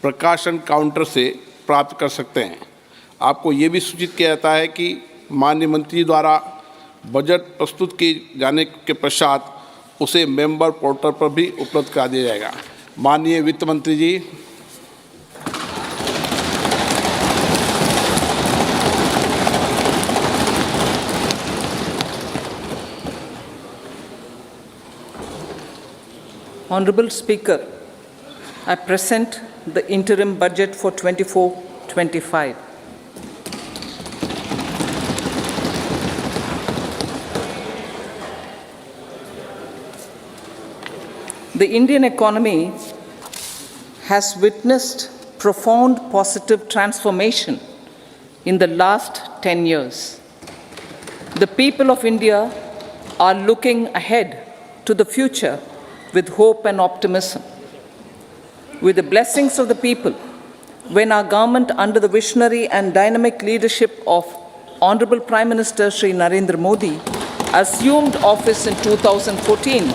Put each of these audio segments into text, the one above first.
प्रकाशन काउंटर से प्राप्त कर सकते हैं। आपको ये भी सूचित किया जाता है कि माननीय मंत्री द्वारा बजट प्रस्तुत किए जाने के पश्चात उसे मेंबर पोर्टल पर भी उपलब्ध करा दिया जाएगा। माननीय वित्त मंत्री जी, Honorable Speaker, I present the interim budget for 24-25. The Indian economy has witnessed profound positive transformation in the last 10 years. The people of India are looking ahead to the future with hope and optimism. With the blessings of the people, when our government, under the visionary and dynamic leadership of Honorable Prime Minister Shri Narendra Modi, assumed office in 2014,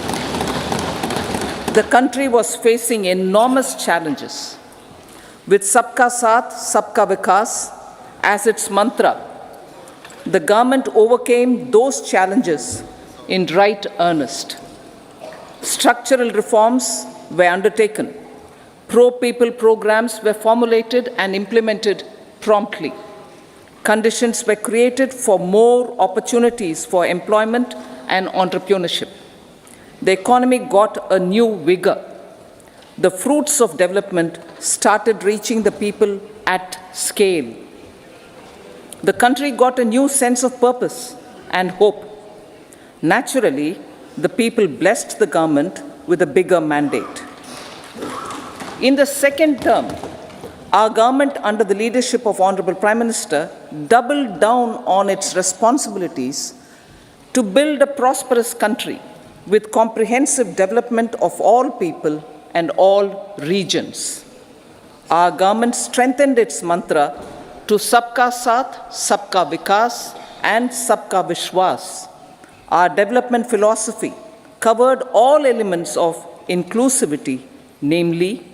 the country was facing enormous challenges. With Sabka Saath, Sabka Vikas as its mantra, the government overcame those challenges in right earnest. Structural reforms were undertaken. Pro-people programs were formulated and implemented promptly. Conditions were created for more opportunities for employment and entrepreneurship. The economy got a new vigor. The fruits of development started reaching the people at scale. The country got a new sense of purpose and hope. Naturally, the people blessed the government with a bigger mandate. In the second term, our government, under the leadership of Honorable Prime Minister, doubled down on its responsibilities to build a prosperous country with comprehensive development of all people and all regions. Our government strengthened its mantra to Sabka Saath, Sabka Vikas, and Sabka Vishwas. Our development philosophy covered all elements of inclusivity, namely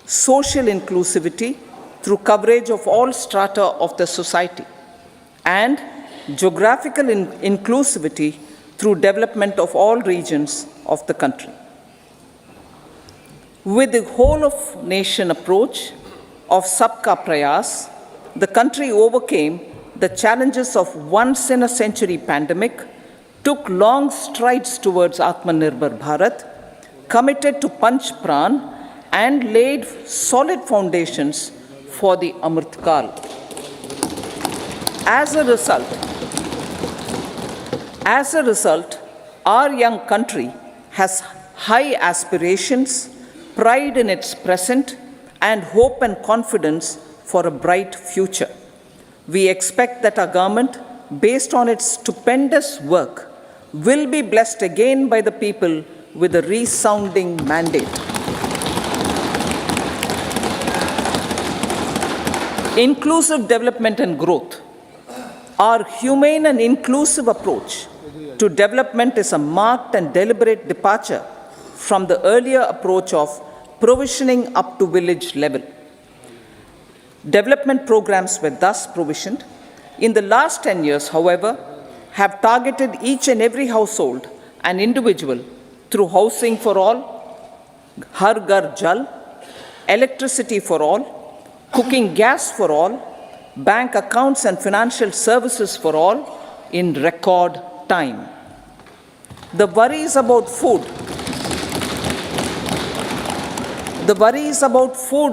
social inclusivity through coverage of all strata of the society, and geographical inclusivity through development of all regions of the country. With the whole of nation approach of Sabka Prayas, the country overcame the challenges of once in a century pandemic, took long strides towards Atmanirbhar Bharat, committed to Panch Pran, and laid solid foundations for the Amrit Kal. As a result, our young country has high aspirations, pride in its present, and hope and confidence for a bright future. We expect that our government, based on its stupendous work, will be blessed again by the people with a resounding mandate. Inclusive development and growth. Our humane and inclusive approach to development is a marked and deliberate departure from the earlier approach of provisioning up to village level. Development programs were thus provisioned. In the last 10 years, however, have targeted each and every household and individual through housing for all, Har Ghar Jal, electricity for all, cooking gas for all, bank accounts and financial services for all in record time. The worries about food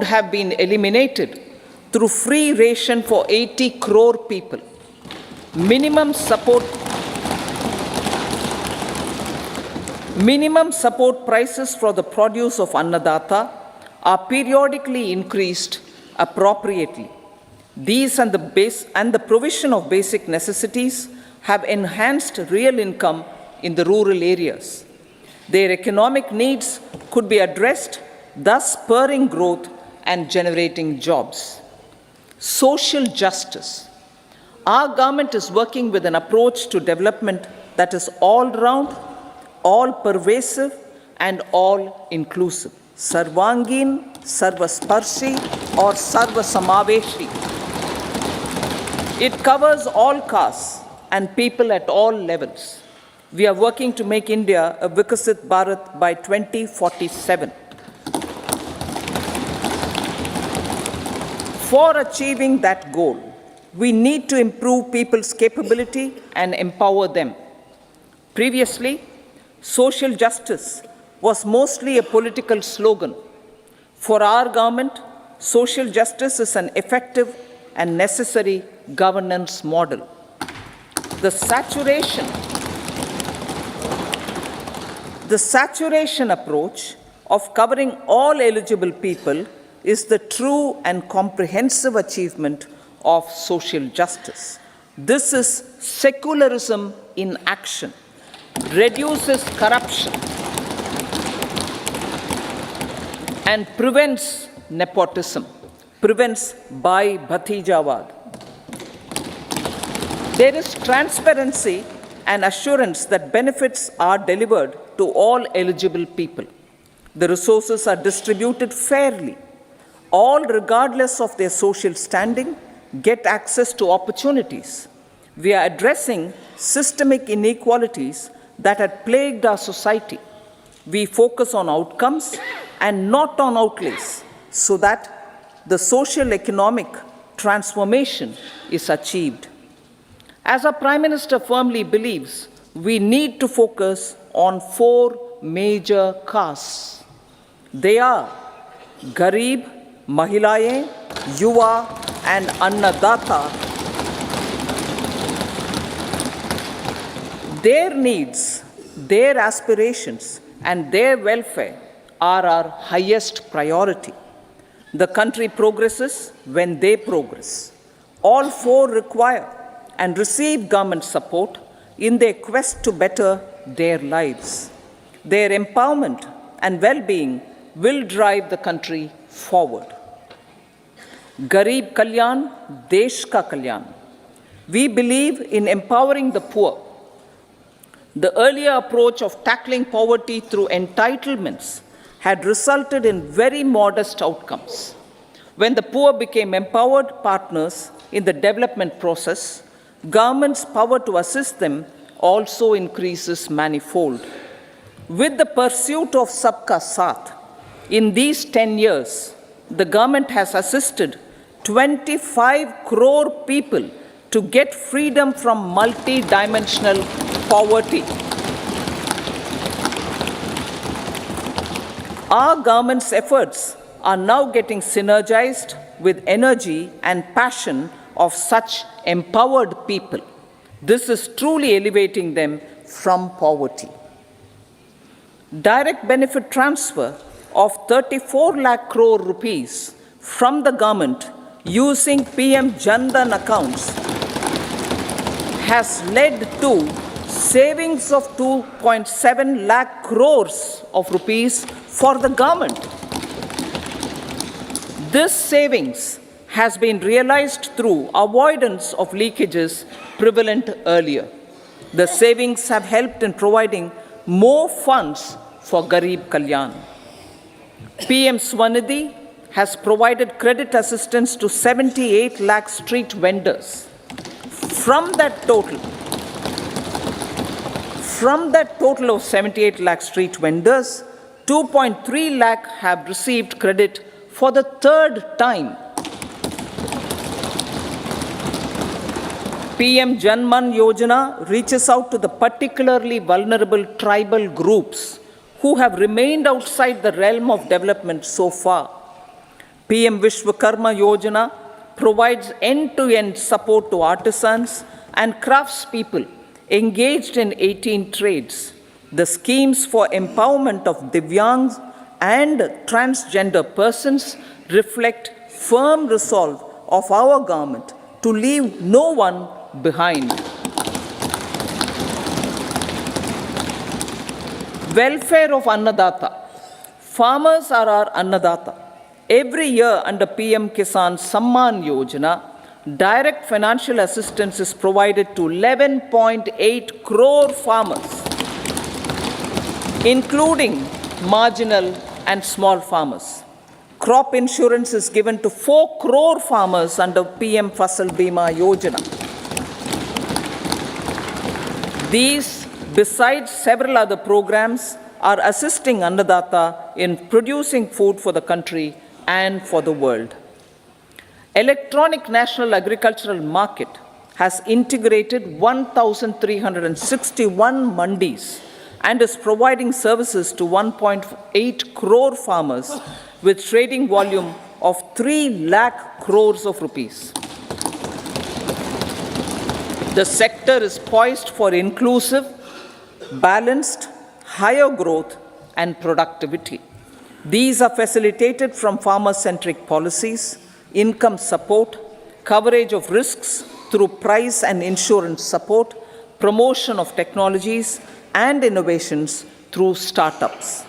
have been eliminated through free ration for 80 crore people. Minimum support prices for the produce of Annadata are periodically increased appropriately. These and the provision of basic necessities have enhanced real income in the rural areas. Their economic needs could be addressed, thus spurring growth and generating jobs. Social justice. Our government is working with an approach to development that is all-round, all-pervasive, and all-inclusive. Sarvangin, Sarvasparshi, or Sarvasamaveshi. It covers all castes and people at all levels. We are working to make India a Vikasit Bharat by 2047. For achieving that goal, we need to improve people's capability and empower them. Previously, social justice was mostly a political slogan. For our government, social justice is an effective and necessary governance model. The saturation approach of covering all eligible people is the true and comprehensive achievement of social justice. This is secularism in action, reduces corruption, and prevents nepotism, prevents Bhai Bhatijawad. There is transparency and assurance that benefits are delivered to all eligible people. The resources are distributed fairly. All, regardless of their social standing, get access to opportunities. We are addressing systemic inequalities that had plagued our society. We focus on outcomes and not on outlays so that the social economic transformation is achieved. As our Prime Minister firmly believes, we need to focus on 4 major castes. They are Garib, Mahilayein, Yuva, and Annadata. Their needs, their aspirations, and their welfare are our highest priority. The country progresses when they progress. All 4 require and receive government support in their quest to better their lives. Their empowerment and well-being will drive the country forward. Garib Kalyan, Desh Ka Kalyan. We believe in empowering the poor. The earlier approach of tackling poverty through entitlements had resulted in very modest outcomes. When the poor became empowered partners in the development process, government's power to assist them also increases manifold. With the pursuit of Sabka Saath, in these 10 years, the government has assisted 25 crore people to get freedom from multi-dimensional poverty. Our government's efforts are now getting synergized with energy and passion of such empowered people. This is truly elevating them from poverty. Direct benefit transfer of 34 lakh crore rupees from the government using PM Jan Dhan accounts has led to savings of 2.7 lakh crores of rupees for the government. This savings has been realized through avoidance of leakages prevalent earlier. The savings have helped in providing more funds for Garib Kalyan. PM Swanidhi has provided credit assistance to 78 lakh street vendors. From that total of 78 lakh street vendors, 2.3 lakh have received credit for the 3rd time. PM Janman Yojana reaches out to the particularly vulnerable tribal groups who have remained outside the realm of development so far. PM Vishwakarma Yojana provides end-to-end support to artisans and craftspeople engaged in 18 trades. The schemes for empowerment of Divyangs and transgender persons reflect firm resolve of our government to leave no one behind. Welfare of Annadata. Farmers are our Annadata. Every year under PM Kisan Samman Yojana, direct financial assistance is provided to 11.8 crore farmers, including marginal and small farmers. Crop insurance is given to 4 crore farmers under PM Fasal Bima Yojana. These, besides several other programs, are assisting Annadata in producing food for the country and for the world. Electronic National Agricultural Market has integrated 1,361 mandis and is providing services to 1.8 crore farmers with trading volume of 3 lakh crores of rupees. The sector is poised for inclusive, balanced, higher growth and productivity. These are facilitated from farmer-centric policies, income support, coverage of risks through price and insurance support, promotion of technologies and innovations through startups.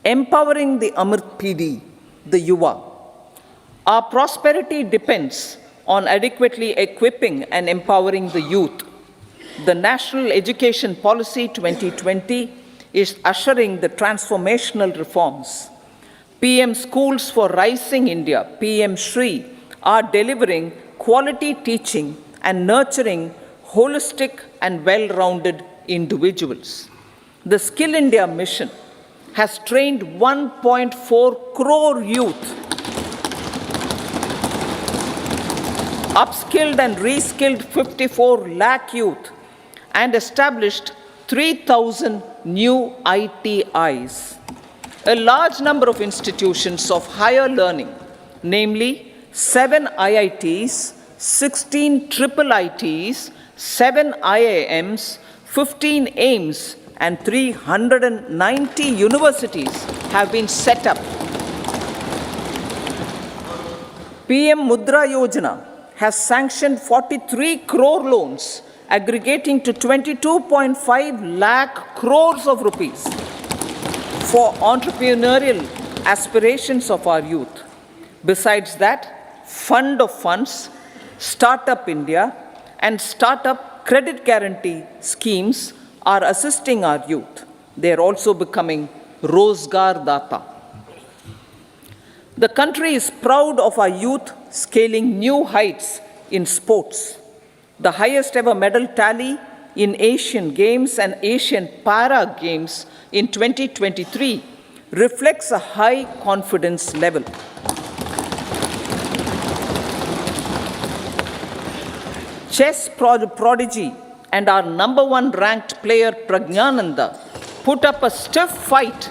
Empowering the Amrit PD, the Yuva. Our prosperity depends on adequately equipping and empowering the youth. The National Education Policy 2020 is ushering the transformational reforms. PM Schools for Rising India, PM Shri, are delivering quality teaching and nurturing holistic and well-rounded individuals. The Skill India mission has trained 1.4 crore youth, upskilled and reskilled 54 lakh youth, and established 3,000 new ITIs. A large number of institutions of higher learning, namely 7 IITs, 16 triple ITs, 7 IIMs, 15 AIMS, and 390 universities have been set up. PM Mudra Yojana has sanctioned 43 crore loans aggregating to 22.5 lakh crores of rupees for entrepreneurial aspirations of our youth. Besides that, Fund of Funds, Startup India, and Startup Credit Guarantee schemes are assisting our youth. They are also becoming Rozgar Data. The country is proud of our youth scaling new heights in sports. The highest ever medal tally in Asian Games and Asian Para Games in 2023 reflects a high confidence level. Chess prodigy and our #1 ranked player Pragnananda put up a stiff fight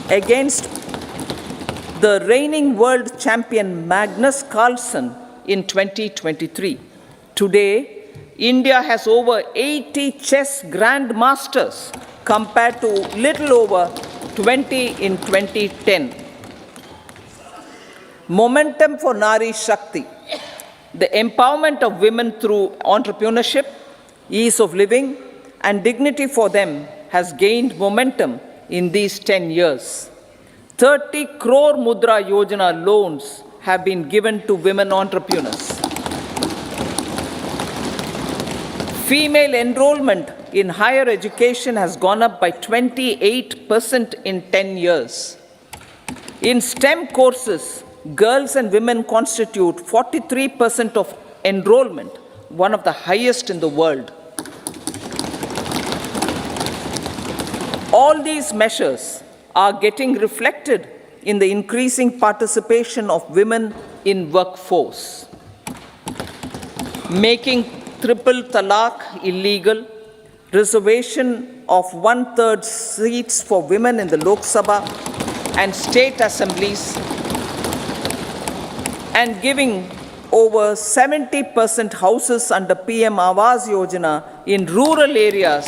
against the reigning world champion Magnus Carlsen in 2023. Today, India has over 80 chess grandmasters compared to little over 20 in 2010. Momentum for Nari Shakti. The empowerment of women through entrepreneurship, ease of living, and dignity for them has gained momentum in these 10 years. 30 crore Mudra Yojana loans have been given to women entrepreneurs. Female enrollment in higher education has gone up by 28% in 10 years. In STEM courses, girls and women constitute 43% of enrollment, one of the highest in the world. All these measures are getting reflected in the increasing participation of women in workforce. Making triple talaq illegal, reservation of 1/3 seats for women in the Lok Sabha and state assemblies, and giving over 70% houses under PM Awas Yojana in rural areas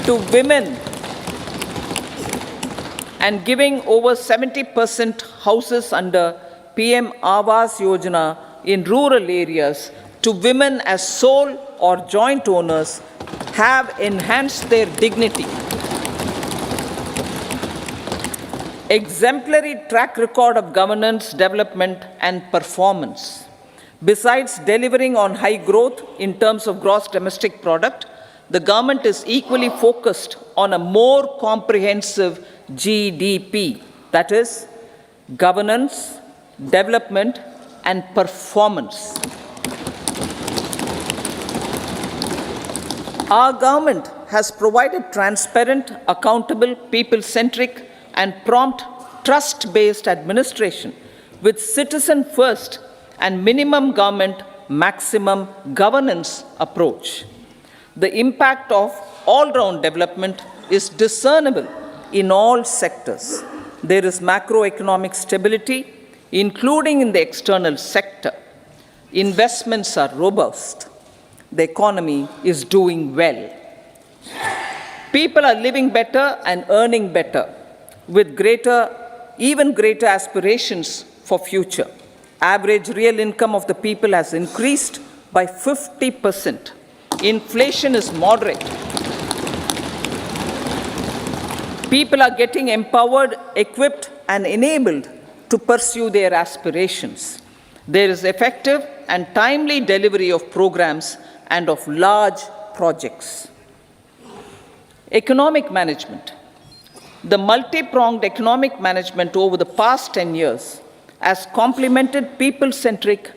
to women, and giving over 70% houses under PM Awas Yojana in rural areas to women as sole or joint owners have enhanced their dignity. Exemplary track record of governance, development, and performance. Besides delivering on high growth in terms of gross domestic product, the government is equally focused on a more comprehensive GDP, that is, governance, development, and performance. Our government has provided transparent, accountable, people-centric, and prompt, trust-based administration with citizen-first and minimum government, maximum governance approach. The impact of all-round development is discernible in all sectors. There is macroeconomic stability, including in the external sector. Investments are robust. The economy is doing well. People are living better and earning better, with even greater aspirations for future. Average real income of the people has increased by 50%. Inflation is moderate. People are getting empowered, equipped, and enabled to pursue their aspirations. There is effective and timely delivery of programs and of large projects. Economic management. The multi-pronged economic management over the past 10 years has complemented people-centric,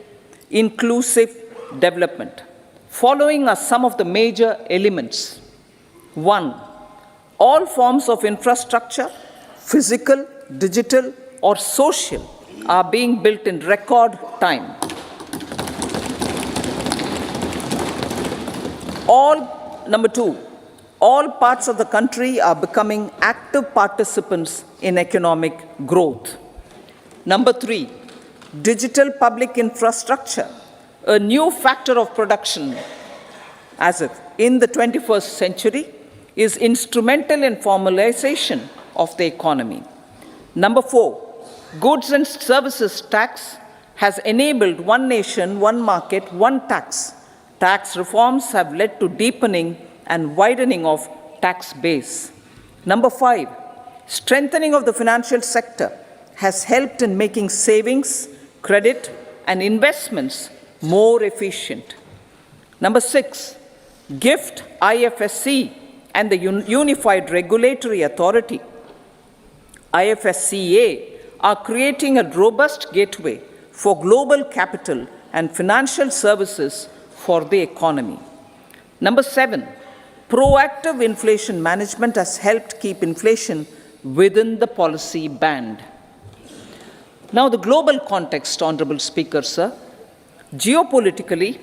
inclusive development. Following are some of the major elements. 1. All forms of infrastructure, physical, digital, or social, are being built in record time. Number 2, all parts of the country are becoming active participants in economic growth. Number 3, digital public infrastructure, a new factor of production as if in the 21st century, is instrumental in formalization of the economy. Number 4, goods and services tax has enabled one nation, one market, one tax. Tax reforms have led to deepening and widening of tax base. Number 5, strengthening of the financial sector has helped in making savings, credit, and investments more efficient. Number 6, GIFT, IFSC, and the Unified Regulatory Authority, IFSCA, are creating a robust gateway for global capital and financial services for the economy. Number 7, proactive inflation management has helped keep inflation within the policy band. Now, the global context, Honorable Speaker, sir. Geopolitically,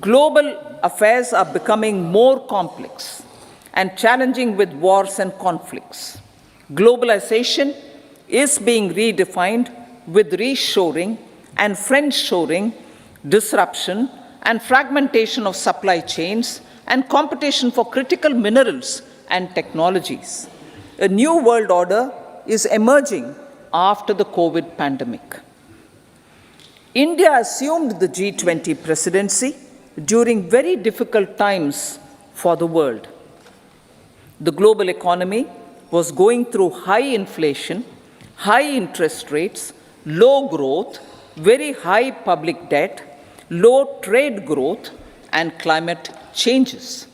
global affairs are becoming more complex and challenging with wars and conflicts. Globalization is being redefined with reshoring and friendshoring, disruption and fragmentation of supply chains, and competition for critical minerals and technologies. A new world order is emerging after the COVID pandemic. India assumed the G20 presidency during very difficult times for the world. The global economy was going through high inflation, high interest rates, low growth, very high public debt, low trade growth, and climate changes.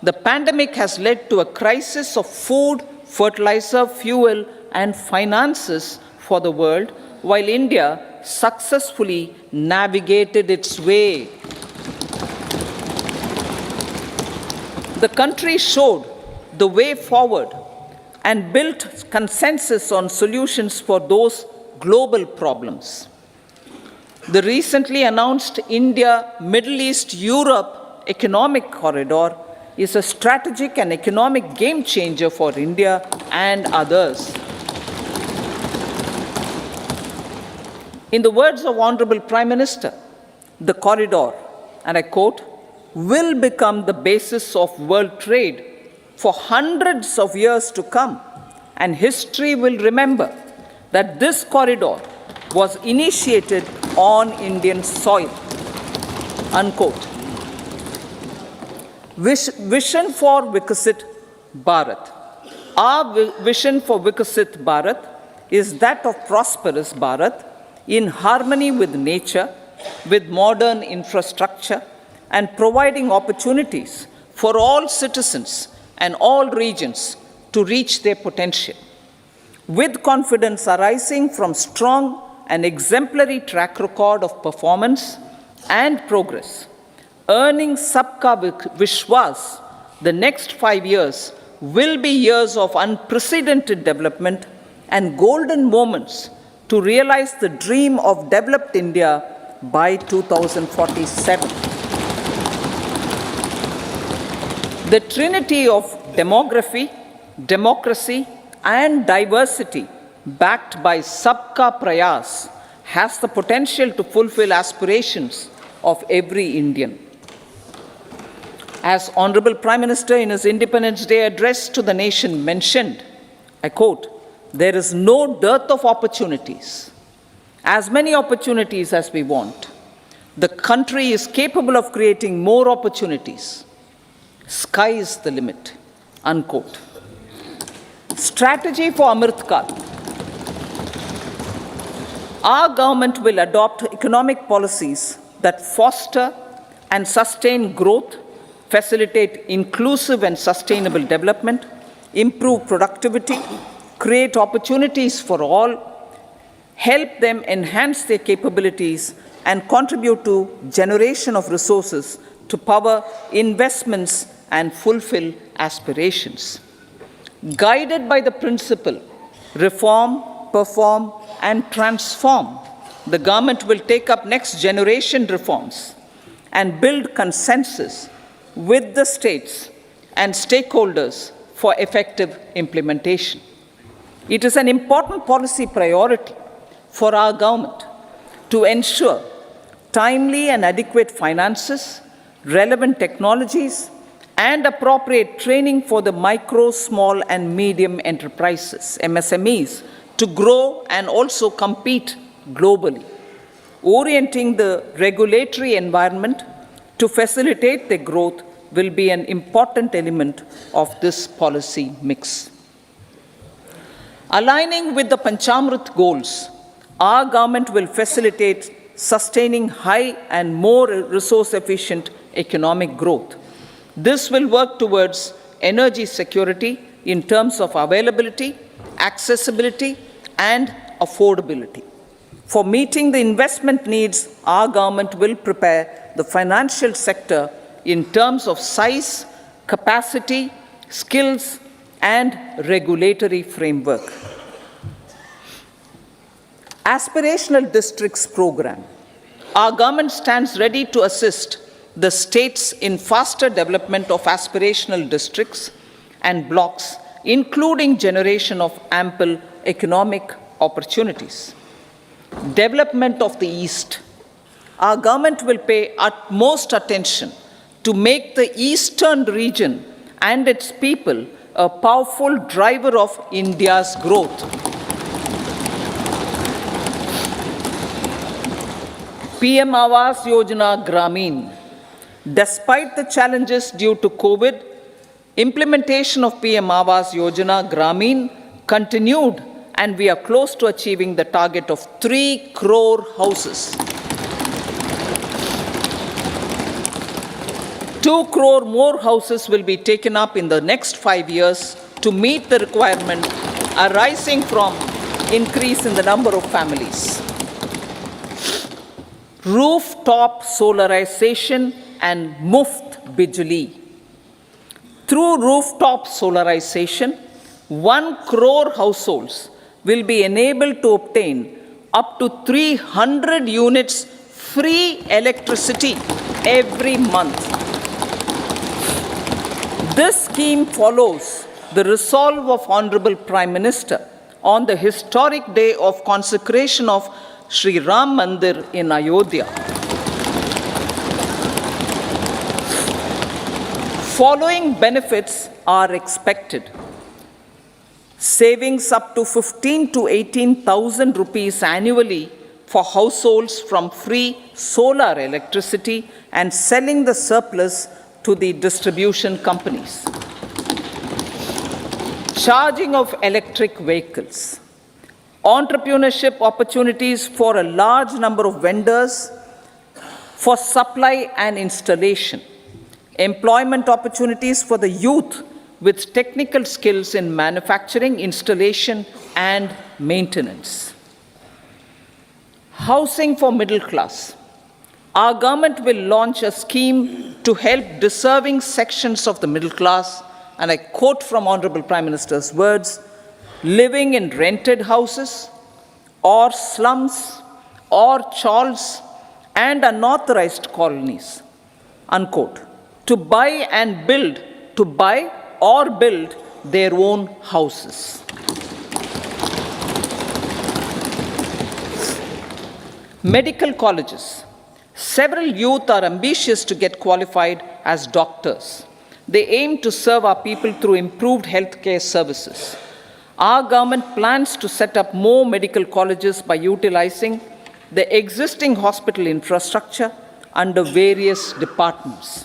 The pandemic has led to a crisis of food, fertilizer, fuel, and finances for the world, while India successfully navigated its way. The country showed the way forward and built consensus on solutions for those global problems. The recently announced India-Middle East-Europe economic corridor is a strategic and economic game changer for India and others. In the words of Honorable Prime Minister, the corridor, and I quote, will become the basis of world trade for hundreds of years to come, and history will remember that this corridor was initiated on Indian soil, unquote. Vision for Vikasit Bharat. Our vision for Vikasit Bharat is that of prosperous Bharat in harmony with nature, with modern infrastructure, and providing opportunities for all citizens and all regions to reach their potential. With confidence arising from strong and exemplary track record of performance and progress, earning Sabka Vishwas, the next 5 years will be years of unprecedented development and golden moments to realize the dream of developed India by 2047. The trinity of demography, democracy, and diversity backed by Sabka Prayas has the potential to fulfill aspirations of every Indian. As Honorable Prime Minister in his Independence Day address to the nation mentioned, I quote, "There is no dearth of opportunities, as many opportunities as we want. The country is capable of creating more opportunities. Sky is the limit," unquote. Strategy for Amrit Kal. Our government will adopt economic policies that foster and sustain growth, facilitate inclusive and sustainable development, improve productivity, create opportunities for all, help them enhance their capabilities, and contribute to generation of resources to power investments and fulfill aspirations. Guided by the principle, reform, perform, and transform, the government will take up next generation reforms and build consensus with the states and stakeholders for effective implementation. It is an important policy priority for our government to ensure timely and adequate finances, relevant technologies, and appropriate training for the micro, small, and medium enterprises, MSMEs, to grow and also compete globally. Orienting the regulatory environment to facilitate their growth will be an important element of this policy mix. Aligning with the Panchamrit goals, our government will facilitate sustaining high and more resource-efficient economic growth. This will work towards energy security in terms of availability, accessibility, and affordability. For meeting the investment needs, our government will prepare the financial sector in terms of size, capacity, skills, and regulatory framework. Aspirational Districts Program. Our government stands ready to assist the states in faster development of aspirational districts and blocks, including generation of ample economic opportunities. Development of the East. Our government will pay utmost attention to make the eastern region and its people a powerful driver of India's growth. PM Awas Yojana Gramin. Despite the challenges due to COVID, implementation of PM Awas Yojana Gramin continued, and we are close to achieving the target of 3 crore houses. 2 crore more houses will be taken up in the next 5 years to meet the requirement arising from increase in the number of families. Rooftop solarization and Muft Bijli. Through rooftop solarization, 1 crore households will be enabled to obtain up to 300 units free electricity every month. This scheme follows the resolve of Honorable Prime Minister on the historic day of consecration of Sri Ram Mandir in Ayodhya. Following benefits are expected. Savings up to 15 to 18,000 rupees annually for households from free solar electricity and selling the surplus to the distribution companies. Charging of electric vehicles. Entrepreneurship opportunities for a large number of vendors for supply and installation. employment opportunities for the youth with technical skills in manufacturing, installation, and maintenance. Housing for middle class. Our government will launch a scheme to help deserving sections of the middle class, and I quote from Honorable Prime Minister's words, living in rented houses or slums or chawls and unauthorized colonies, unquote, to buy or build their own houses. Medical colleges. Several youth are ambitious to get qualified as doctors. They aim to serve our people through improved healthcare services. Our government plans to set up more medical colleges by utilizing the existing hospital infrastructure under various departments.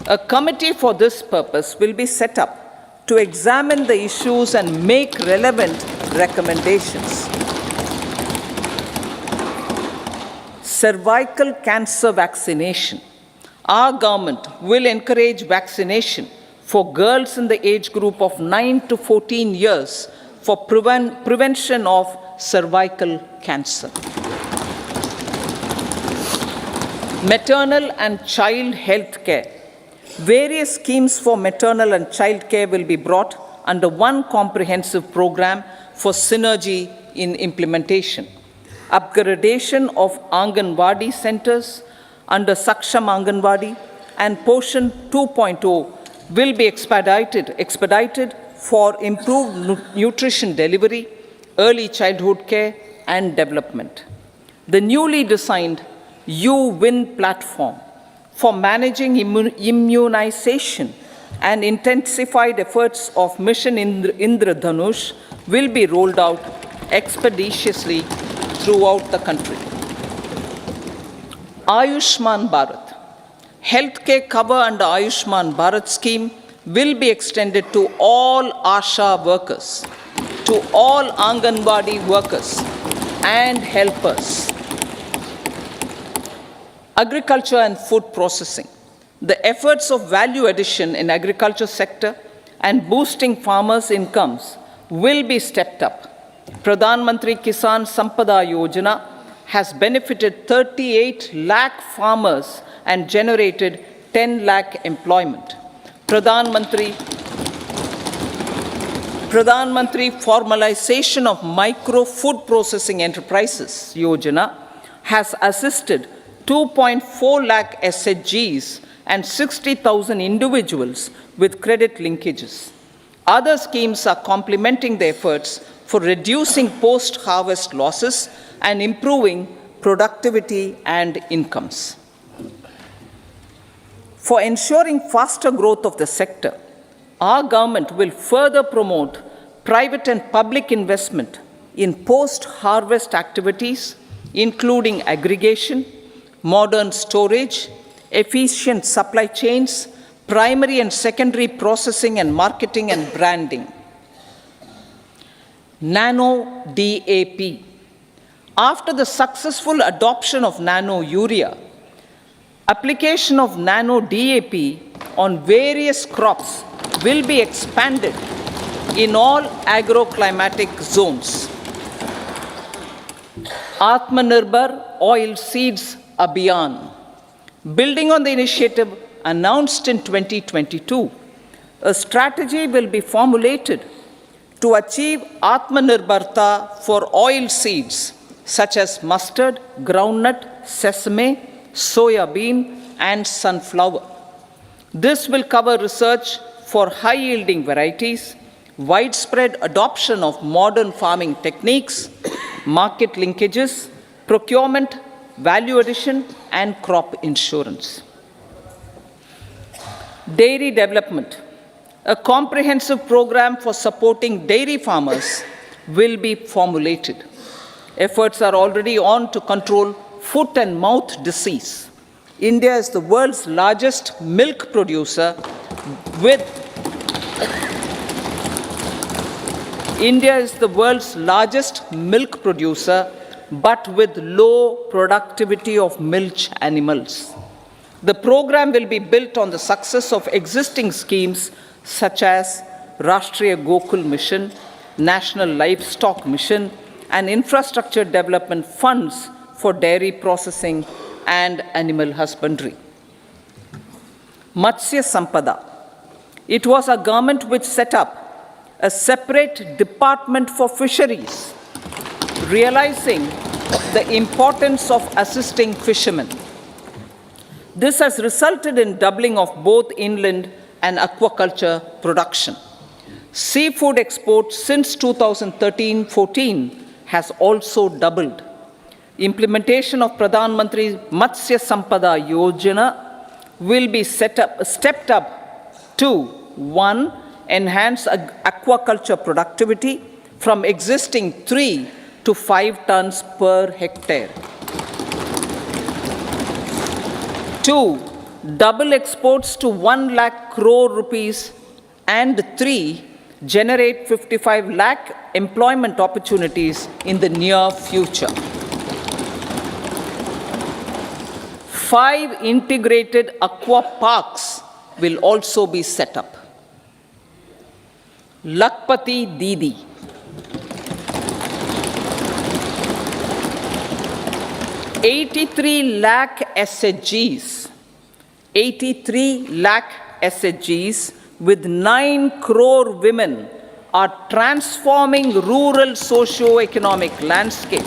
A committee for this purpose will be set up to examine the issues and make relevant recommendations. Cervical cancer vaccination. Our government will encourage vaccination for girls in the age group of 9 to 14 years for prevention of cervical cancer. Maternal and child health care. Various schemes for maternal and child care will be brought under one comprehensive program for synergy in implementation. Upgradation of Anganwadi centers under Saksham Anganwadi and Poshan 2.0 will be expedited for improved nutrition delivery, early childhood care, and development. The newly designed U-Win platform for managing immunization and intensified efforts of Mission Indradhanush will be rolled out expeditiously throughout the country. Ayushman Bharat. Healthcare cover under Ayushman Bharat scheme will be extended to all ASHA workers, to all Anganwadi workers and helpers. Agriculture and food processing. The efforts of value addition in agriculture sector and boosting farmers' incomes will be stepped up. Pradhan Mantri Kisan Sampada Yojana has benefited 38 lakh farmers and generated 10 lakh employment. Pradhan Mantri formalization of micro food processing enterprises Yojana has assisted 2.4 lakh SHGs and 60,000 individuals with credit linkages. Other schemes are complementing the efforts for reducing post-harvest losses and improving productivity and incomes. For ensuring faster growth of the sector, our government will further promote private and public investment in post-harvest activities, including aggregation, modern storage, efficient supply chains, primary and secondary processing and marketing and branding. Nano DAP. After the successful adoption of nano urea, application of nano DAP on various crops will be expanded in all agroclimatic zones. Atmanirbhar Oil Seeds Abhiyan. Building on the initiative announced in 2022, a strategy will be formulated to achieve Atmanirbharta for oil seeds such as mustard, groundnut, sesame, soya bean, and sunflower. This will cover research for high-yielding varieties, widespread adoption of modern farming techniques, market linkages, procurement, value addition, and crop insurance. Dairy development. A comprehensive program for supporting dairy farmers will be formulated. Efforts are already on to control foot and mouth disease. India is the world's largest milk producer with but with low productivity of milch animals. The program will be built on the success of existing schemes such as Rashtriya Gokul Mission, National Livestock Mission, and infrastructure development funds for dairy processing and animal husbandry. Matsya Sampada. It was a government which set up a separate department for fisheries, realizing the importance of assisting fishermen. This has resulted in doubling of both inland and aquaculture production. Seafood exports since 2013-14 has also doubled. Implementation of Pradhan Mantri Matsya Sampada Yojana will be stepped up to 1. Enhance aquaculture productivity from existing 3 to 5 tons per hectare. 2. Double exports to 1 lakh crore rupees, and 3. Generate 55 lakh employment opportunities in the near future. 5 integrated aqua parks will also be set up. Lakpati Didi. 83 lakh SHGs. 83 lakh SHGs with 9 crore women are transforming rural socio-economic landscape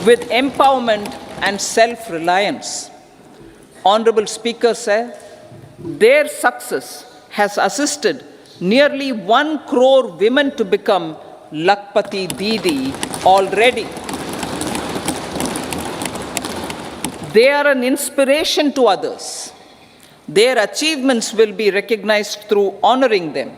with empowerment and self-reliance. Honorable Speaker said, their success has assisted nearly 1 crore women to become Lakpati Didi already. They are an inspiration to others. Their achievements will be recognized through honoring them.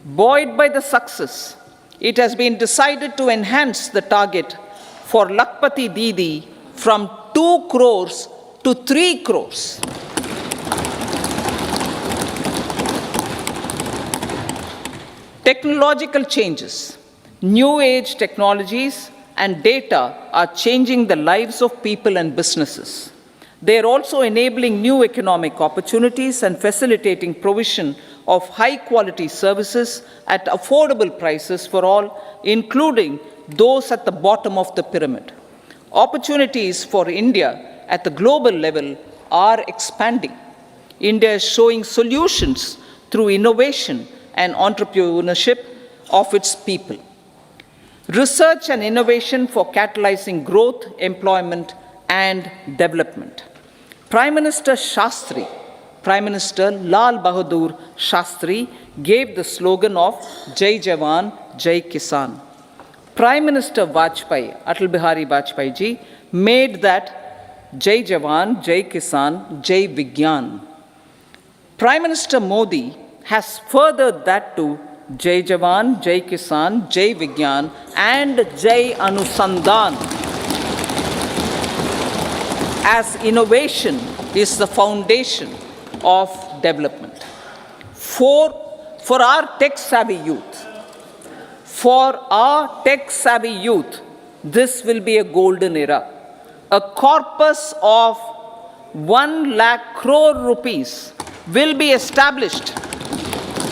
Buoyed by the success, it has been decided to enhance the target for Lakpati Didi from 2 crores to 3 crores. Technological changes, new age technologies and data are changing the lives of people and businesses. They are also enabling new economic opportunities and facilitating provision of high quality services at affordable prices for all, including those at the bottom of the pyramid. Opportunities for India at the global level are expanding. India is showing solutions through innovation and entrepreneurship of its people. Research and innovation for catalyzing growth, employment, and development. Prime Minister Shastri, Prime Minister Lal Bahadur Shastri gave the slogan of Jai Jawan, Jai Kisan. Prime Minister Vajpayee, Atal Bihari Vajpayee ji, made that Jai Jawan, Jai Kisan, Jai Vigyan. Prime Minister Modi has furthered that to Jai Jawan, Jai Kisan, Jai Vigyan, and Jai Anusandhan, as innovation is the foundation of development. For our tech-savvy youth, this will be a golden era. A corpus of 1 lakh crore rupees will be established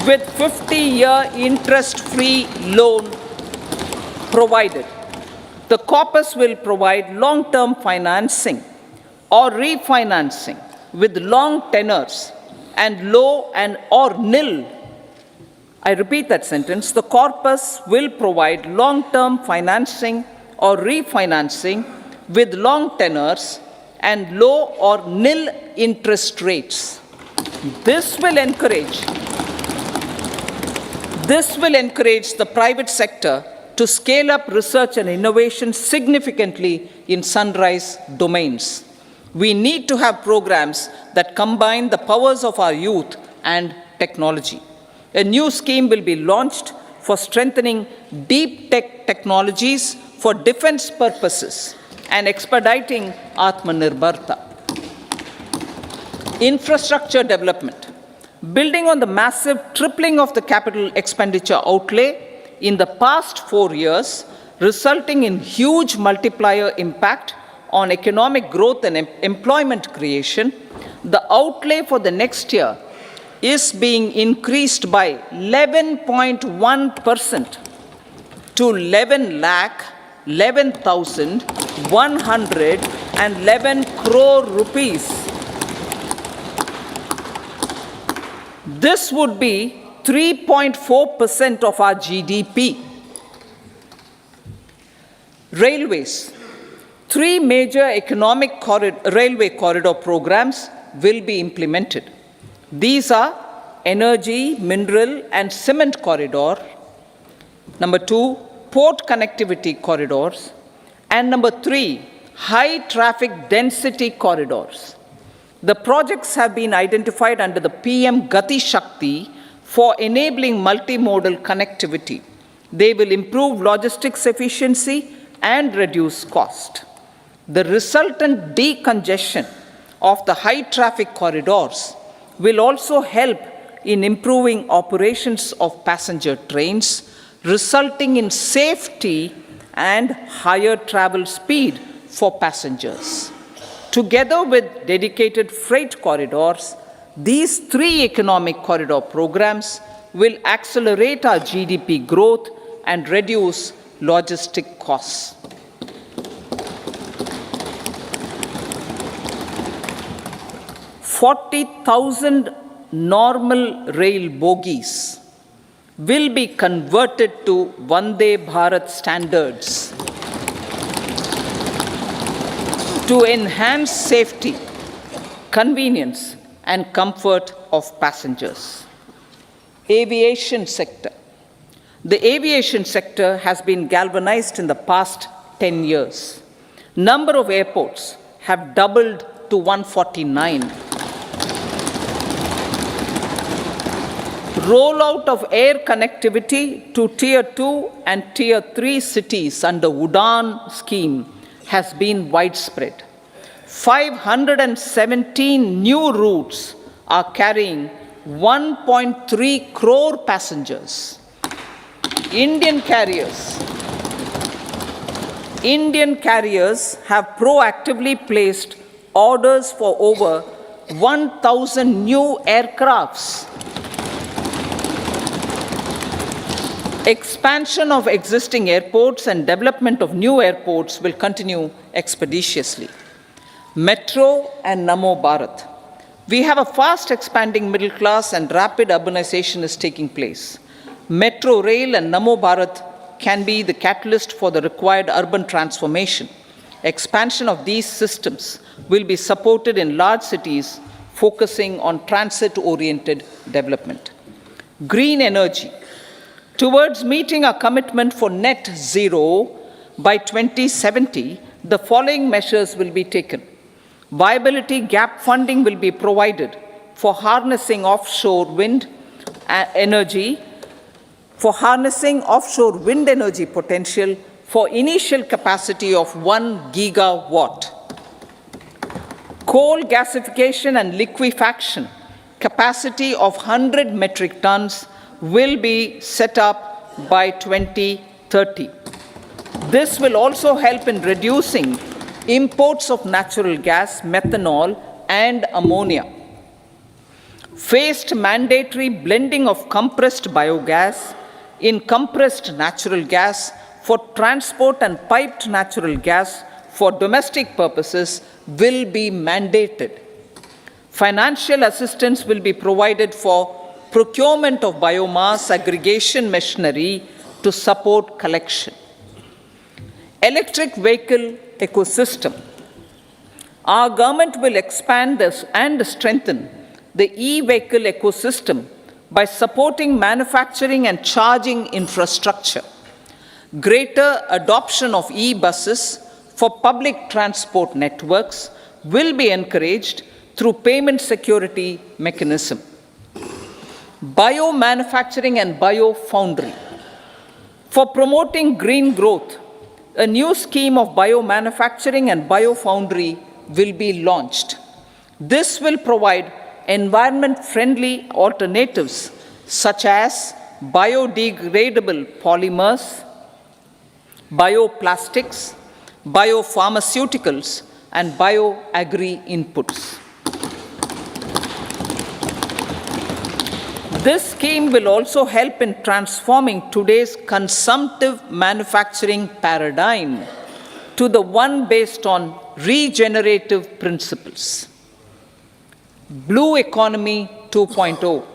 with 50-year interest-free loan provided. The corpus will provide long-term financing or refinancing with long tenors and low and or nil. I repeat that sentence. The corpus will provide long-term financing or refinancing with long tenors and low or nil interest rates. This will encourage the private sector to scale up research and innovation significantly in sunrise domains. We need to have programs that combine the powers of our youth and technology. A new scheme will be launched for strengthening deep tech technologies for defense purposes and expediting Atmanirbharta. Infrastructure development. Building on the massive tripling of the capital expenditure outlay in the past 4 years, resulting in huge multiplier impact on economic growth and employment creation, the outlay for the next year is being increased by 11.1% to 11,111 crore rupees. This would be 3.4% of our GDP. Railways. 3 major railway corridor programs will be implemented. These are energy, mineral, and cement corridor. Number 2, port connectivity corridors. And number 3, high traffic density corridors. The projects have been identified under the PM Gati Shakti for enabling multimodal connectivity. They will improve logistics efficiency and reduce cost. The resultant decongestion of the high traffic corridors will also help in improving operations of passenger trains, resulting in safety and higher travel speed for passengers. Together with dedicated freight corridors, these 3 economic corridor programs will accelerate our GDP growth and reduce logistic costs. 40,000 normal rail bogies will be converted to Vande Bharat standards to enhance safety, convenience, and comfort of passengers. Aviation sector. The aviation sector has been galvanized in the past 10 years. Number of airports have doubled to 149. Rollout of air connectivity to Tier 2 and Tier 3 cities under UDAN scheme has been widespread. 517 new routes are carrying 1.3 crore passengers. Indian carriers have proactively placed orders for over 1,000 new aircrafts. Expansion of existing airports and development of new airports will continue expeditiously. Metro and Namo Bharat. We have a fast expanding middle class and rapid urbanization is taking place. Metro rail and Namo Bharat can be the catalyst for the required urban transformation. Expansion of these systems will be supported in large cities, focusing on transit-oriented development. Green energy. Towards meeting our commitment for net zero by 2070, the following measures will be taken. Viability gap funding will be provided for harnessing offshore wind energy potential for initial capacity of 1 gigawatt. Coal gasification and liquefaction capacity of 100 metric tons will be set up by 2030. This will also help in reducing imports of natural gas, methanol, and ammonia. Phased mandatory blending of compressed biogas in compressed natural gas for transport and piped natural gas for domestic purposes will be mandated. Financial assistance will be provided for procurement of biomass aggregation machinery to support collection. Electric vehicle ecosystem. Our government will expand this and strengthen the e-vehicle ecosystem by supporting manufacturing and charging infrastructure. Greater adoption of e-buses for public transport networks will be encouraged through payment security mechanism. Biomanufacturing and biofoundry. For promoting green growth, a new scheme of biomanufacturing and biofoundry will be launched. This will provide environment-friendly alternatives such as biodegradable polymers, bioplastics, biopharmaceuticals, and bioagri inputs. This scheme will also help in transforming today's consumptive manufacturing paradigm to the one based on regenerative principles. Blue Economy 2.0.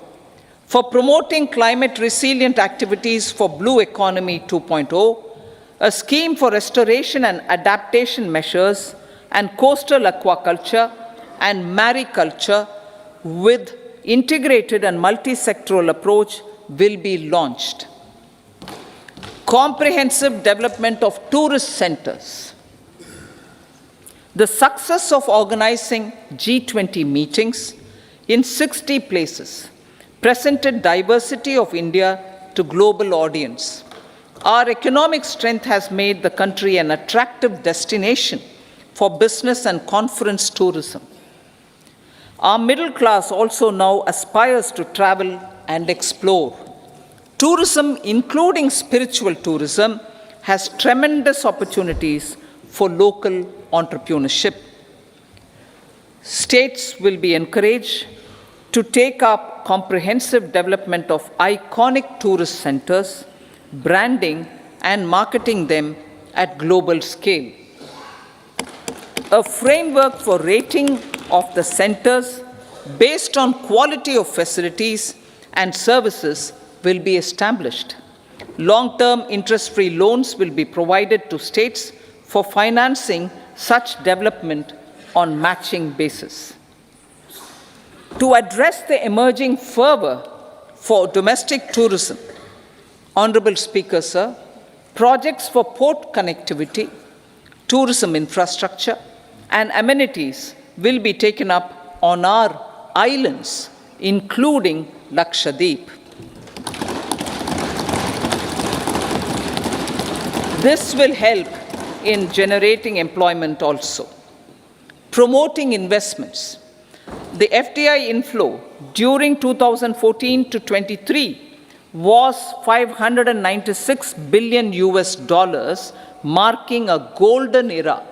For promoting climate resilient activities for Blue Economy 2.0, a scheme for restoration and adaptation measures and coastal aquaculture and mariculture with integrated and multi-sectoral approach will be launched. Comprehensive development of tourist centers. The success of organizing G20 meetings in 60 places presented diversity of India to global audience. Our economic strength has made the country an attractive destination for business and conference tourism. Our middle class also now aspires to travel and explore. Tourism, including spiritual tourism, has tremendous opportunities for local entrepreneurship. States will be encouraged to take up comprehensive development of iconic tourist centers, branding and marketing them at global scale. A framework for rating of the centers based on quality of facilities and services will be established. Long-term interest-free loans will be provided to states for financing such development on matching basis. To address the emerging fervor for domestic tourism, Honorable Speaker, sir, projects for port connectivity, tourism infrastructure, and amenities will be taken up on our islands, including Lakshadweep. This will help in generating employment also. Promoting investments. The FDI inflow during 2014 to 23 was $596 billion, marking a golden era.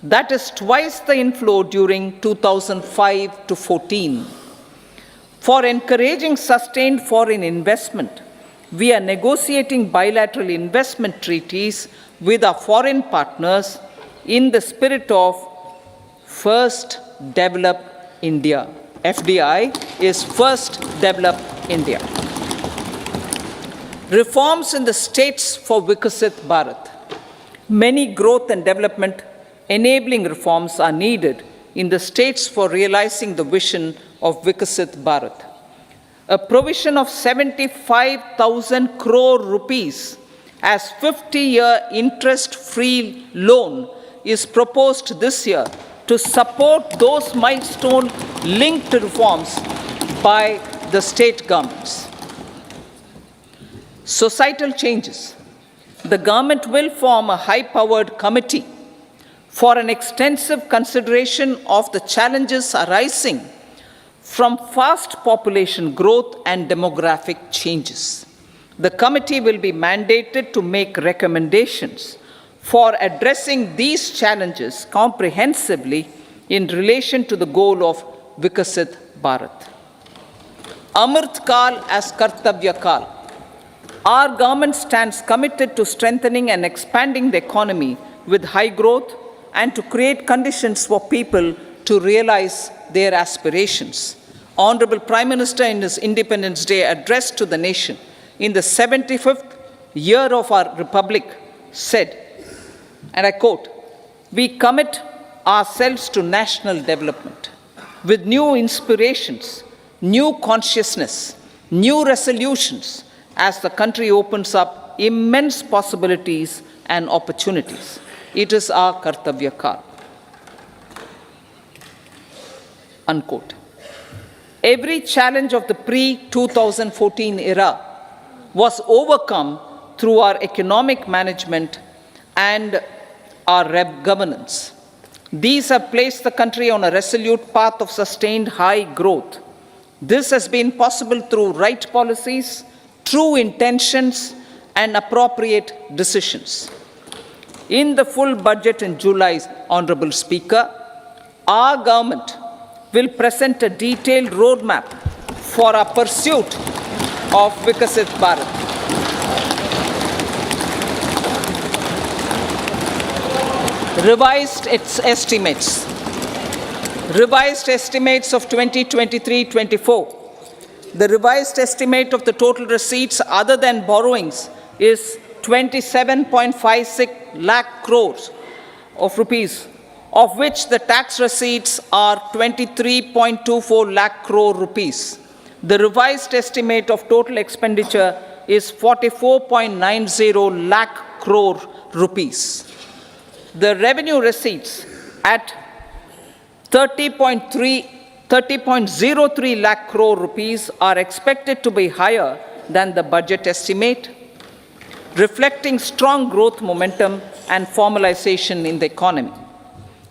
That is twice the inflow during 2005 to 14. For encouraging sustained foreign investment, we are negotiating bilateral investment treaties with our foreign partners in the spirit of First Develop India. FDI is First Develop India. Reforms in the states for Vikasit Bharat. Many growth and development enabling reforms are needed in the states for realizing the vision of Vikasit Bharat. A provision of 75,000 crore rupees as 50-year interest-free loan is proposed this year to support those milestone-linked reforms by the state governments. Societal changes. The government will form a high-powered committee for an extensive consideration of the challenges arising from fast population growth and demographic changes. The committee will be mandated to make recommendations for addressing these challenges comprehensively in relation to the goal of Vikasit Bharat. Amrit Kal as Kartavya Kal. Our government stands committed to strengthening and expanding the economy with high growth and to create conditions for people to realize their aspirations. Honorable Prime Minister, in his Independence Day address to the nation in the 75th year of our Republic, said, and I quote, "We commit ourselves to national development with new inspirations, new consciousness, new resolutions as the country opens up immense possibilities and opportunities. It is our Kartavya Kal." Unquote. Every challenge of the pre-2014 era was overcome through our economic management and our governance. These have placed the country on a resolute path of sustained high growth. This has been possible through right policies, true intentions, and appropriate decisions. in the full budget in July, Honorable Speaker, our government will present a detailed roadmap for our pursuit of Vikasit Bharat. Revised estimates of 2023-24. The revised estimate of the total receipts other than borrowings is 27.56 lakh crores of rupees, of which the tax receipts are 23.24 lakh crore rupees. The revised estimate of total expenditure is 44.90 lakh crore rupees. The revenue receipts at 30.03 lakh crore rupees are expected to be higher than the budget estimate, reflecting strong growth momentum and formalization in the economy.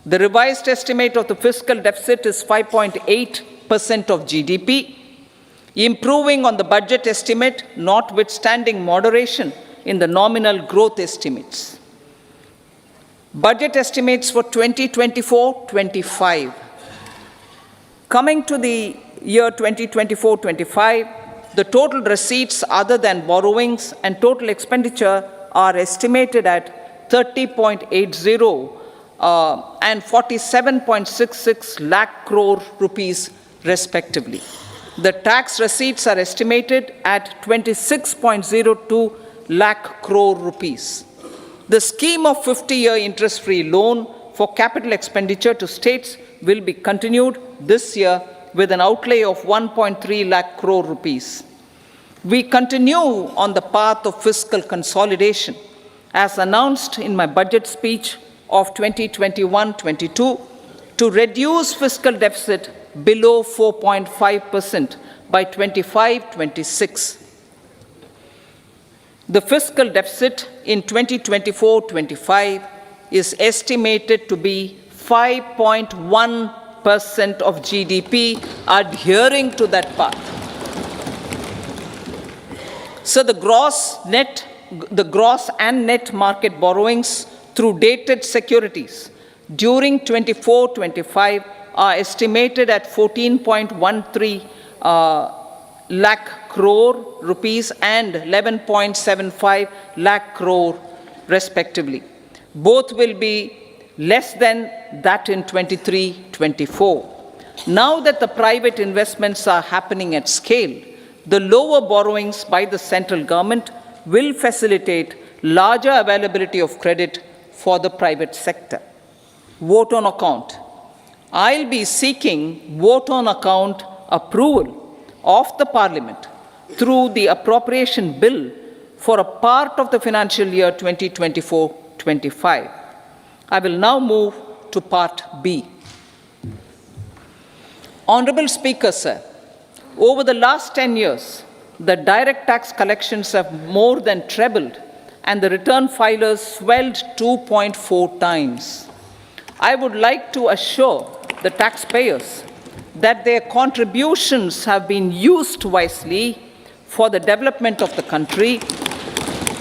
The revised estimate of the fiscal deficit is 5.8% of GDP, improving on the budget estimate, notwithstanding moderation in the nominal growth estimates. Budget estimates for 2024-25. Coming to the year 2024-25, the total receipts other than borrowings and total expenditure are estimated at 30.80 and 47.66 lakh crore rupees respectively. The tax receipts are estimated at 26.02 lakh crore rupees. The scheme of 50-year interest-free loan for capital expenditure to states will be continued this year with an outlay of 1.3 lakh crore rupees. We continue on the path of fiscal consolidation, as announced in my budget speech of 2021-22, to reduce fiscal deficit below 4.5% by 25-26. The fiscal deficit in 2024-25 is estimated to be 5.1% of GDP, adhering to that path. So the gross and net market borrowings through dated securities during 24-25 are estimated at 14.13 lakh crore rupees and 11.75 lakh crore respectively. Both will be less than that in 23-24. Now that the private investments are happening at scale, the lower borrowings by the central government will facilitate larger availability of credit for the private sector. Vote on account. I'll be seeking vote on account approval of the Parliament through the appropriation bill for a part of the financial year 2024-25. I will now move to Part B. Honorable Speaker, sir, over the last 10 years, the direct tax collections have more than trebled and the return filers swelled 2.4 times. I would like to assure the taxpayers that their contributions have been used wisely for the development of the country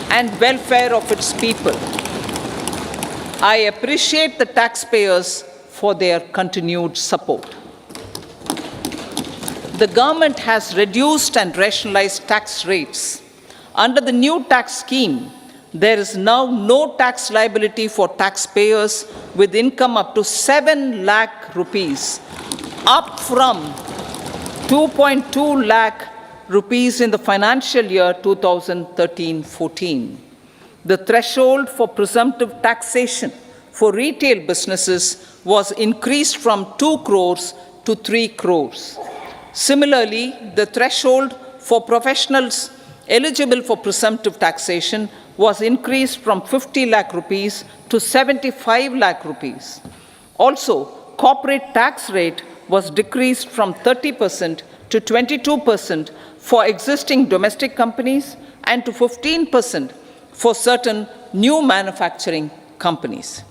and welfare of its people. I appreciate the taxpayers for their continued support. The government has reduced and rationalized tax rates. Under the new tax scheme, there is now no tax liability for taxpayers with income up to 7 lakh rupees, up from 2.2 lakh rupees in the financial year 2013-14. The threshold for presumptive taxation for retail businesses was increased from 2 crores to 3 crores. Similarly, the threshold for professionals eligible for presumptive taxation was increased from 50 lakh rupees to 75 lakh rupees. Also, corporate tax rate was decreased from 30% to 22% for existing domestic companies and to 15% for certain new manufacturing companies.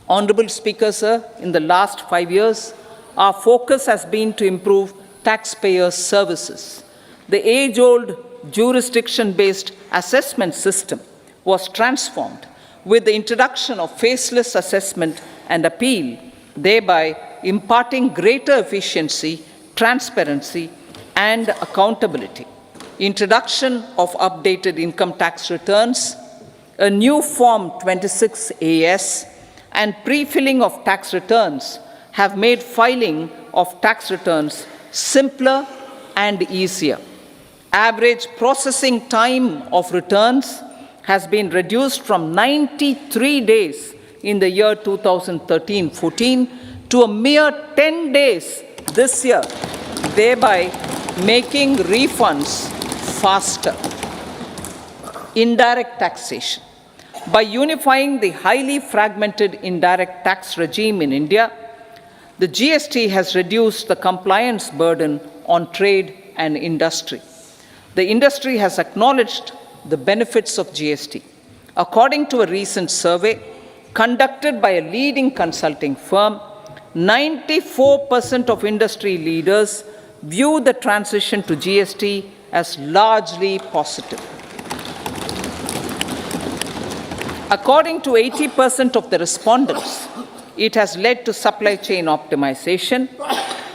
Honorable Speaker, sir, in the last 5 years, our focus has been to improve taxpayer services. The age-old jurisdiction-based assessment system was transformed with the introduction of faceless assessment and appeal, thereby imparting greater efficiency, transparency, and accountability. Introduction of updated income tax returns, a new Form 26AS, and pre-filling of tax returns have made filing of tax returns simpler and easier. Average processing time of returns has been reduced from 93 days in the year 2013-14 to a mere 10 days this year, thereby making refunds faster. Indirect taxation. By unifying the highly fragmented indirect tax regime in India, the GST has reduced the compliance burden on trade and industry. The industry has acknowledged the benefits of GST. According to a recent survey conducted by a leading consulting firm, 94% of industry leaders view the transition to GST as largely positive. According to 80% of the respondents, it has led to supply chain optimization,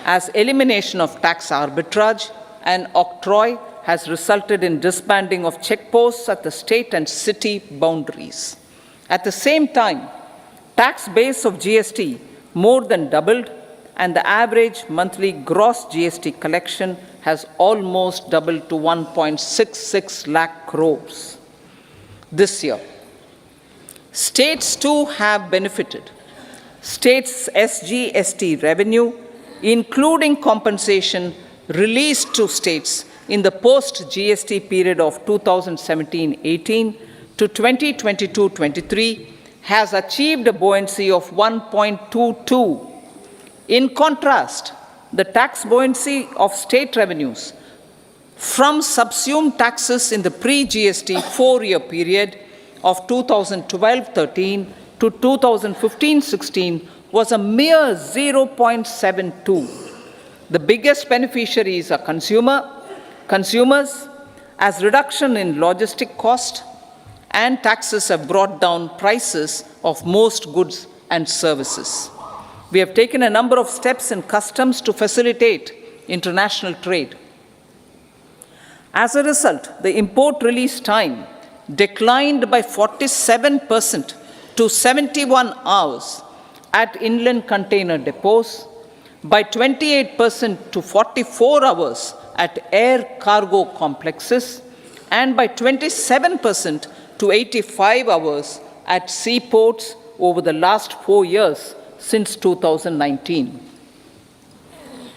as elimination of tax arbitrage and octroi has resulted in disbanding of checkposts at the state and city boundaries. At the same time, tax base of GST more than doubled, and the average monthly gross GST collection has almost doubled to 1.66 lakh crores this year. States too have benefited. States' SGST revenue, including compensation released to states in the post-GST period of 2017-18 to 2022-23, has achieved a buoyancy of 1.22. In contrast, the tax buoyancy of state revenues from subsumed taxes in the pre-GST four-year period of 2012-13 to 2015-16 was a mere 0.72. The biggest beneficiaries are consumers, as reduction in logistic cost and taxes have brought down prices of most goods and services. We have taken a number of steps in customs to facilitate international trade. As a result, the import release time declined by 47% to 71 hours at inland container depots, by 28% to 44 hours at air cargo complexes, and by 27% to 85 hours at seaports over the last 4 years since 2019,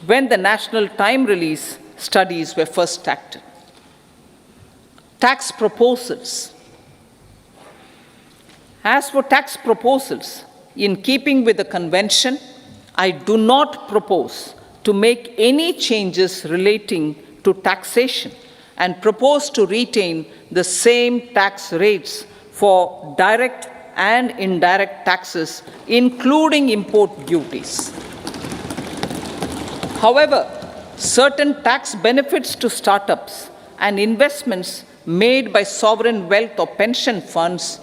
when the national time release studies were first started. Tax proposals. As for tax proposals, in keeping with the convention, I do not propose to make any changes relating to taxation and propose to retain the same tax rates for direct and indirect taxes, including import duties. However, certain tax benefits to startups and investments made by sovereign wealth or pension funds,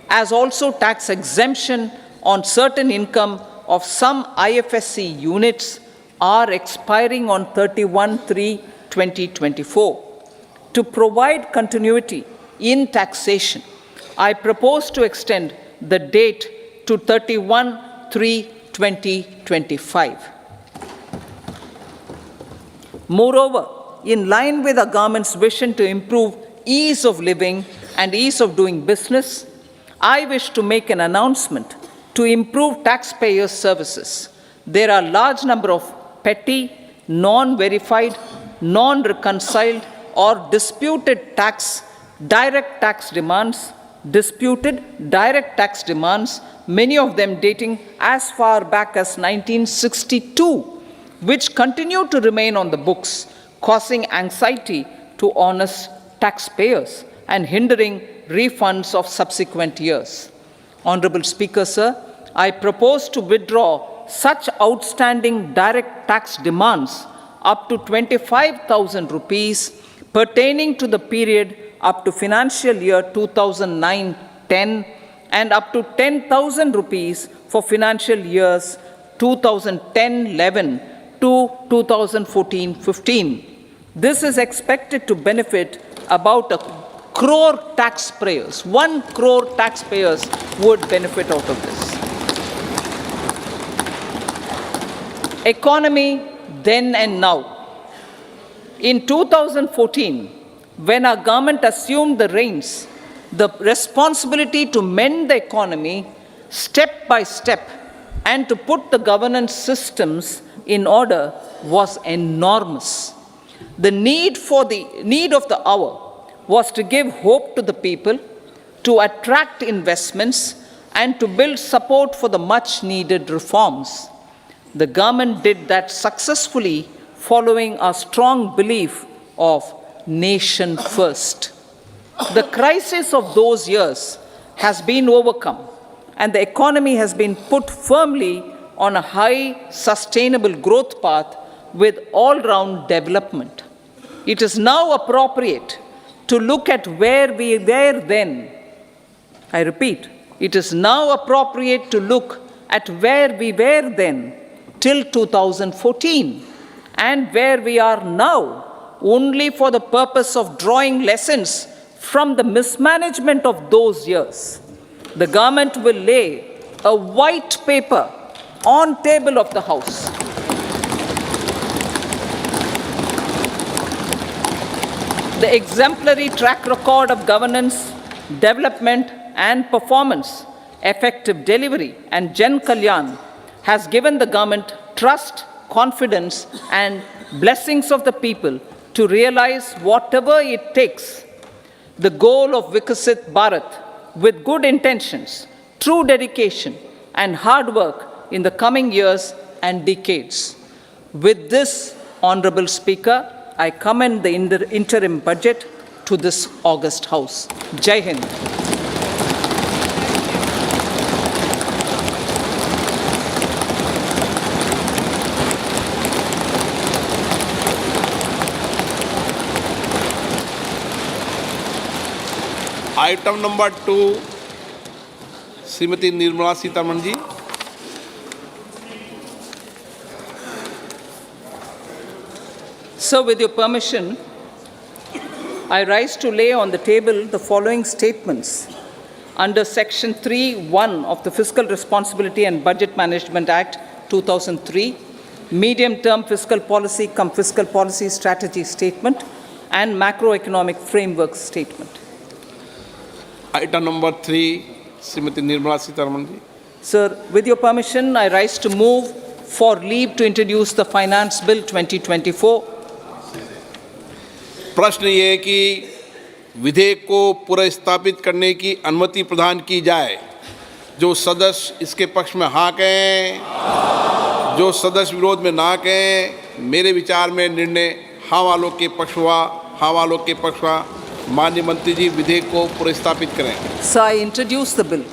as also tax exemption on certain income of some IFSC units, are expiring on 31/3/2024. To provide continuity in taxation, I propose to extend the date to 31/3/2025. Moreover, in line with the government's vision to improve ease of living and ease of doing business, I wish to make an announcement to improve taxpayer services. There are a large number of petty, non-verified, non-reconciled, or disputed direct tax demands, many of them dating as far back as 1962, which continue to remain on the books, causing anxiety to honest taxpayers and hindering refunds of subsequent years. Honorable Speaker, sir, I propose to withdraw such outstanding direct tax demands up to 25,000 rupees pertaining to the period up to financial year 2009-10 and up to 10,000 rupees for financial years 2010-11 to 2014-15. This is expected to benefit about 1 crore taxpayers. 1 crore taxpayers would benefit out of this. Economy then and now. In 2014, when our government assumed the reins, the responsibility to mend the economy step by step and to put the governance systems in order was enormous. The need of the hour was to give hope to the people, to attract investments, and to build support for the much-needed reforms. The government did that successfully, following a strong belief of nation first. The crisis of those years has been overcome, and the economy has been put firmly on a high, sustainable growth path with all-round development. It is now appropriate to look at where we were then. I repeat, it is now appropriate to look at where we were then till 2014 and where we are now, only for the purpose of drawing lessons from the mismanagement of those years. The government will lay a white paper on table of the House. The exemplary track record of governance, development and performance, effective delivery and Jan Kalyan has given the government trust, confidence and blessings of the people to realize whatever it takes, the goal of Vikasit Bharat with good intentions, true dedication and hard work in the coming years and decades. With this, Honorable Speaker, I commend the interim budget to this august House. Jai Hind. Item number 2 Shrimati Nirmala Sitharaman ji. So, with your permission, I rise to lay on the table the following statements under Section 3(1) of the Fiscal Responsibility and Budget Management Act 2003, Medium-Term Fiscal Policy cum Fiscal Policy Strategy Statement and Macroeconomic Framework Statement. Item number 3, Srimati Nirmala Sitharaman ji. Sir, with your permission, I rise to move for leave to introduce the Finance Bill 2024. प्रश्न ये है कि विधेयक को पुनर्स्थापित करने की अनुमति प्रदान की जाए। जो सदस्य इसके पक्ष में हाँ कहें, जो सदस्य विरोध में ना कहें। मेरे विचार में निर्णय हाँ वालों के पक्ष हुआ, हाँ वालों के पक्ष हुआ। माननीय मंत्री जी विधेयक को पुनर्स्थापित करें। Sir, I introduce the bill.